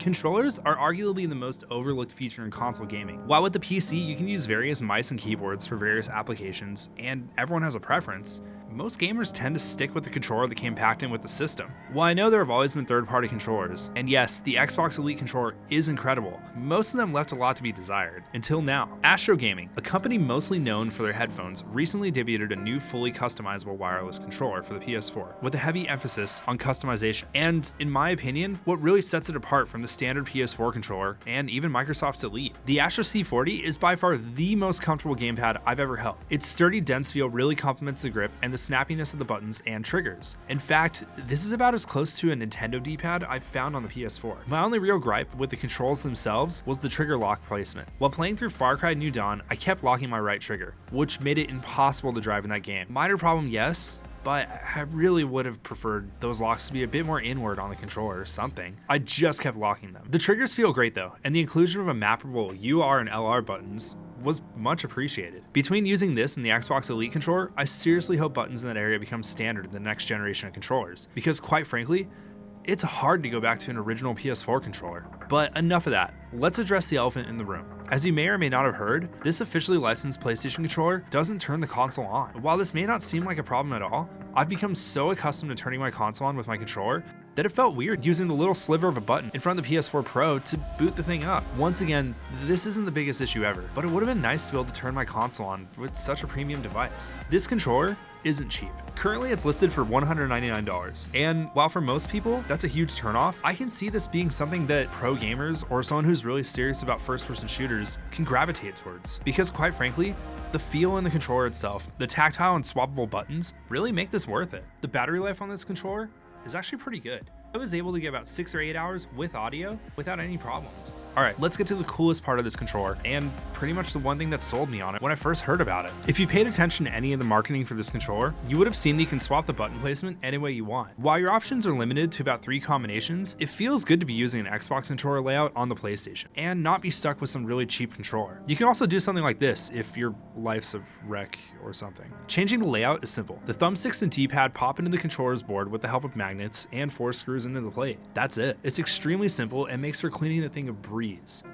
Controllers are arguably the most overlooked feature in console gaming. While with the PC, you can use various mice and keyboards for various applications, and everyone has a preference, most gamers tend to stick with the controller that came packed in with the system. While I know there have always been third-party controllers, and yes, the Xbox Elite controller is incredible, most of them left a lot to be desired. Until now. Astro Gaming, a company mostly known for their headphones, recently debuted a new fully customizable wireless controller for the PS4, with a heavy emphasis on customization, and in my opinion, what really sets it apart from the standard PS4 controller, and even Microsoft's Elite. The Astro C40 is by far the most comfortable gamepad I've ever held. Its sturdy, dense feel really complements the grip and the snappiness of the buttons and triggers. In fact, this is about as close to a Nintendo D-pad I've found on the PS4. My only real gripe with the controls themselves was the trigger lock placement. While playing through Far Cry New Dawn, I kept locking my right trigger, which made it impossible to drive in that game. Minor problem, yes, but I really would have preferred those locks to be a bit more inward on the controller or something. I just kept locking them. The triggers feel great though, and the inclusion of a mappable UR and LR buttons was much appreciated. Between using this and the Xbox Elite controller, I seriously hope buttons in that area become standard in the next generation of controllers, because quite frankly, it's hard to go back to an original PS4 controller. But enough of that, let's address the elephant in the room. As you may or may not have heard, this officially licensed PlayStation controller doesn't turn the console on. While this may not seem like a problem at all, I've become so accustomed to turning my console on with my controller that it felt weird using the little sliver of a button in front of the PS4 Pro to boot the thing up. Once again, this isn't the biggest issue ever, but it would have been nice to be able to turn my console on with such a premium device. This controller isn't cheap. Currently it's listed for $199, and while for most people that's a huge turnoff, I can see this being something that pro gamers or someone who's really serious about first-person shooters can gravitate towards, because quite frankly, the feel in the controller itself, the tactile and swappable buttons really make this worth it. The battery life on this controller is actually pretty good. I was able to get about 6 or 8 hours with audio without any problems. Alright, let's get to the coolest part of this controller, and pretty much the one thing that sold me on it when I first heard about it. If you paid attention to any of the marketing for this controller, you would have seen that you can swap the button placement any way you want. While your options are limited to about 3 combinations, it feels good to be using an Xbox controller layout on the PlayStation, and not be stuck with some really cheap controller. You can also do something like this if your life's a wreck or something. Changing the layout is simple. The thumbsticks and D-pad pop into the controller's board with the help of magnets and 4 screws into the plate. That's it. It's extremely simple and makes for cleaning the thing a breeze.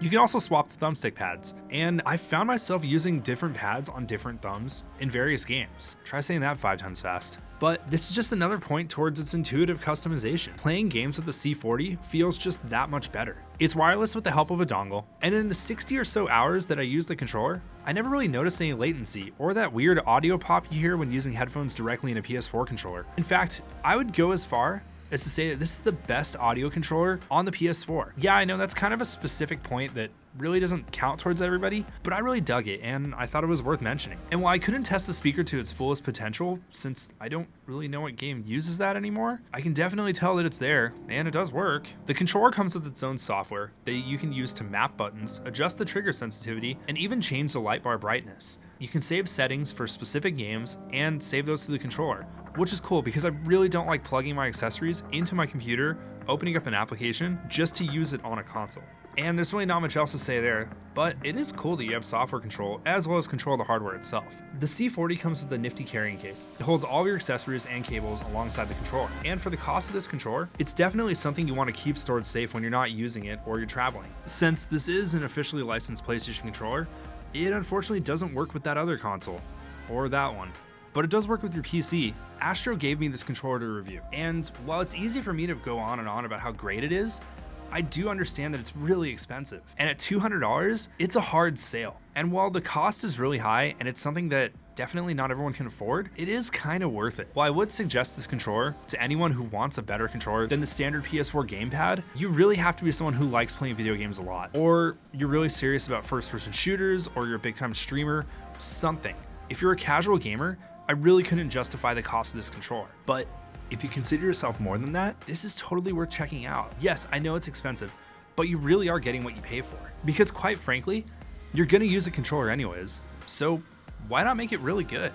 You can also swap the thumbstick pads, and I found myself using different pads on different thumbs in various games. Try saying that 5 times fast. But this is just another point towards its intuitive customization. Playing games with the C40 feels just that much better. It's wireless with the help of a dongle, and in the 60 or so hours that I used the controller, I never really noticed any latency or that weird audio pop you hear when using headphones directly in a PS4 controller. In fact, I would go as far as to say that this is the best audio controller on the PS4. Yeah, I know that's kind of a specific point that really doesn't count towards everybody, but I really dug it and I thought it was worth mentioning. And while I couldn't test the speaker to its fullest potential, since I don't really know what game uses that anymore, I can definitely tell that it's there and it does work. The controller comes with its own software that you can use to map buttons, adjust the trigger sensitivity, and even change the light bar brightness. You can save settings for specific games and save those to the controller, which is cool because I really don't like plugging my accessories into my computer, opening up an application just to use it on a console. And there's really not much else to say there, but it is cool that you have software control as well as control of the hardware itself. The C40 comes with a nifty carrying case. It holds all of your accessories and cables alongside the controller. And for the cost of this controller, it's definitely something you want to keep stored safe when you're not using it or you're traveling. Since this is an officially licensed PlayStation controller, it unfortunately doesn't work with that other console, or that one. But it does work with your PC. Astro gave me this controller to review, and while it's easy for me to go on and on about how great it is, I do understand that it's really expensive. And at $200, it's a hard sale. And while the cost is really high and it's something that definitely not everyone can afford, it is kind of worth it. While I would suggest this controller to anyone who wants a better controller than the standard PS4 gamepad, you really have to be someone who likes playing video games a lot, or you're really serious about first-person shooters, or you're a big-time streamer, something. If you're a casual gamer, I really couldn't justify the cost of this controller. But if you consider yourself more than that, this is totally worth checking out. Yes, I know it's expensive, but you really are getting what you pay for. Because quite frankly, you're gonna use a controller anyways, so why not make it really good?